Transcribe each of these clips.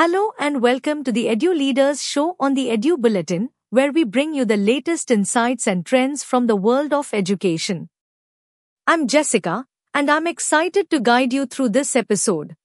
Hello and welcome to the Edu Leaders Show on the Edu Bulletin, where we bring you the latest insights and trends from the world of education. I'm Jessica, and I'm excited to guide you through this episode.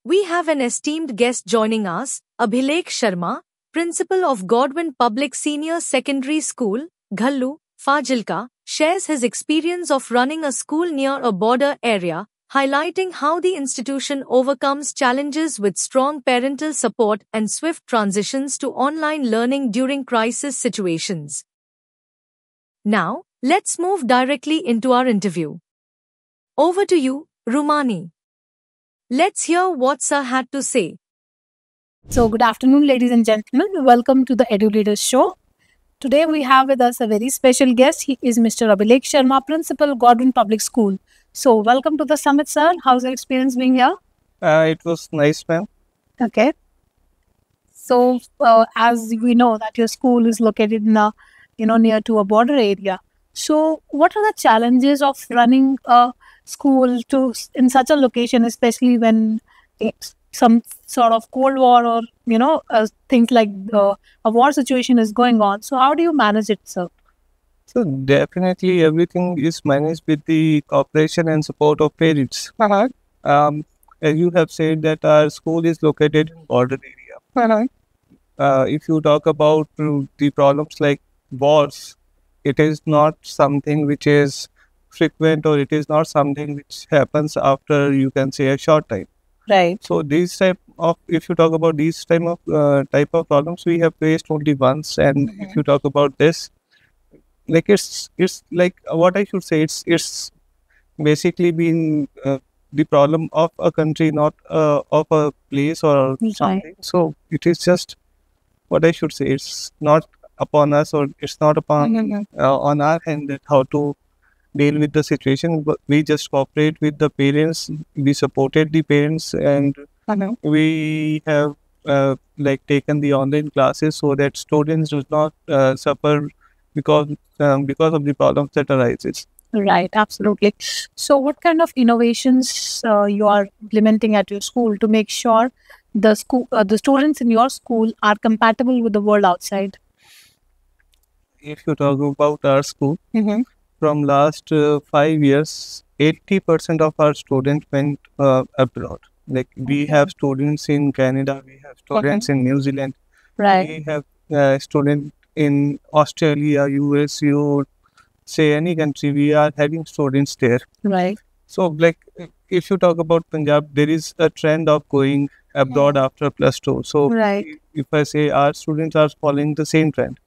We have an esteemed guest joining us, Abhilekh Sharma, Principal of Godwin Public Senior Secondary School, Ghallu, Fazilka, shares his experience of running a school near a border area, highlighting how the institution overcomes challenges with strong parental support and swift transitions to online learning during crisis situations. Now, let's move directly into our interview. Over to you, Rumani. Let's hear what Sir had to say. So, good afternoon, ladies and gentlemen. Welcome to the Edu Leaders Show. Today, we have with us a very special guest. He is Mr. Abhilekh Sharma, Principal, Godwin Public School. So, welcome to the summit, sir. How's your experience being here? It was nice, ma'am. Okay. So, as we know that your school is located in a, near to a border area. So, what are the challenges of running a school in such a location, especially when it's some sort of Cold War or things like a war situation is going on? So, how do you manage it, sir? So definitely everything is managed with the cooperation and support of parents. As you have said that our school is located in border area. If you talk about the problems like wars, it is not something which is frequent, or it is not something which happens after, you can say, a short time. Right. So these if you talk about these type of problems, we have faced only once. And if you talk about this, like it's like what I should say, it's basically been the problem of a country, not of a place or something. So it is just what I should say. It's not upon us, or it's not upon on our hand that how to deal with the situation. But we just cooperate with the parents. We supported the parents, and we have taken the online classes so that students do not suffer because of the problems that arises. Right, absolutely. So, what kind of innovations you are implementing at your school to make sure the students in your school are compatible with the world outside? If you talk about our school, from last 5 years, 80% of our students went abroad. Like we have students in Canada, we have students in New Zealand, right? We have students in Australia, US, you say any country, we are having students there. Right. So, like, if you talk about Punjab, there is a trend of going abroad after +2. So, if I say our students are following the same trend.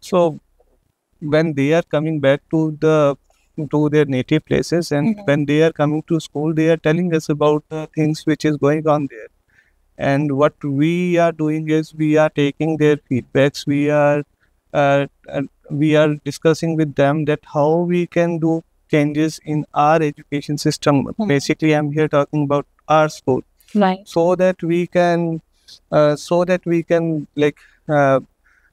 So, when they are coming back to their native places, and when they are coming to school, they are telling us about the things which is going on there. And what we are doing is we are taking their feedbacks. We are discussing with them that how we can do changes in our education system. Basically, I'm here talking about our school, right? So that we can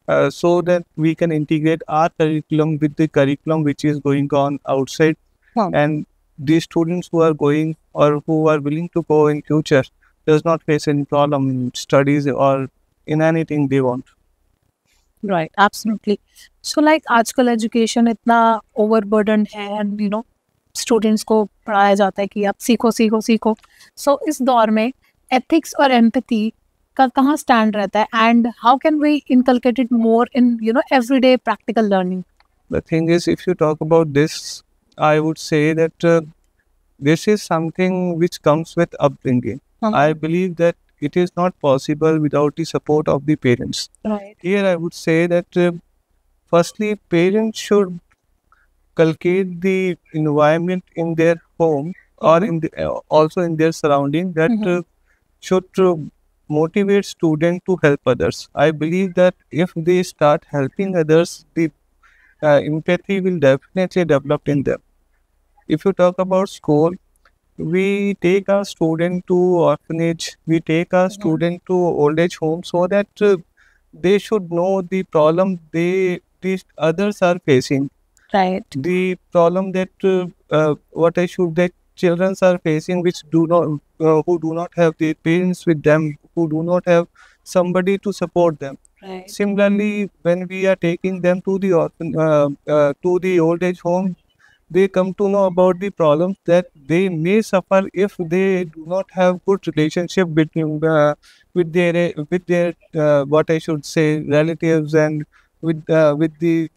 integrate our curriculum with the curriculum which is going on outside, and these students who are going or who are willing to go in future does not face any problem in studies or in anything they want. Right, absolutely. So, like, आजकल education इतना overburdened है, and students को पढ़ाया जाता है कि आप सीखो. So, इस दौर में ethics और empathy का कहाँ stand रहता है, and how can we inculcate it more in everyday practical learning? The thing is, if you talk about this, I would say that this is something which comes with upbringing. I believe that it is not possible without the support of the parents. Right. Here I would say that firstly, parents should cultivate the environment in their home or also in their surrounding that should motivate students to help others. I believe that if they start helping others, the empathy will definitely develop in them. If you talk about school, we take our student to orphanage, we take our student to old age home, so that they should know the problem these others are facing. Right. The problem that children are facing, which do not who do not have their parents with them, who do not have somebody to support them. Right. Similarly, when we are taking them to the old age home, they come to know about the problems that they may suffer if they do not have good relationship between with their what I should say relatives and with the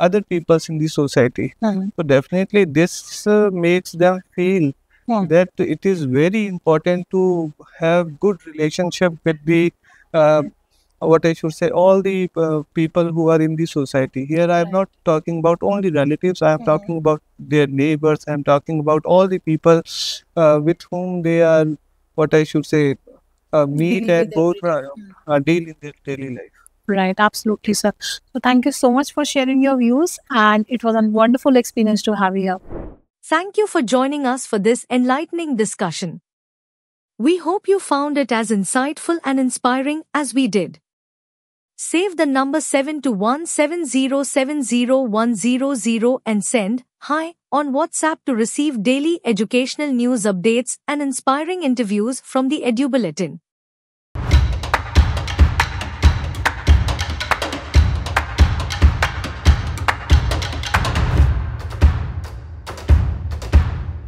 other peoples in the society. Mhm. So definitely this makes them feel Yeah. that it is very important to have good relationship with the uh, what I should say, all the people who are in the society. Here, I am Right. not talking about only relatives. I am Mhm. talking about their neighbors. I am talking about all the people with whom they are, what I should say, meet Dealing and with both everything. deal in their daily life. Right, absolutely, sir. So thank you so much for sharing your views, and it was a wonderful experience to have you here. Thank you for joining us for this enlightening discussion. We hope you found it as insightful and inspiring as we did. Save the number 72170701000 and send hi on WhatsApp to receive daily educational news updates and inspiring interviews from the Edu Bulletin.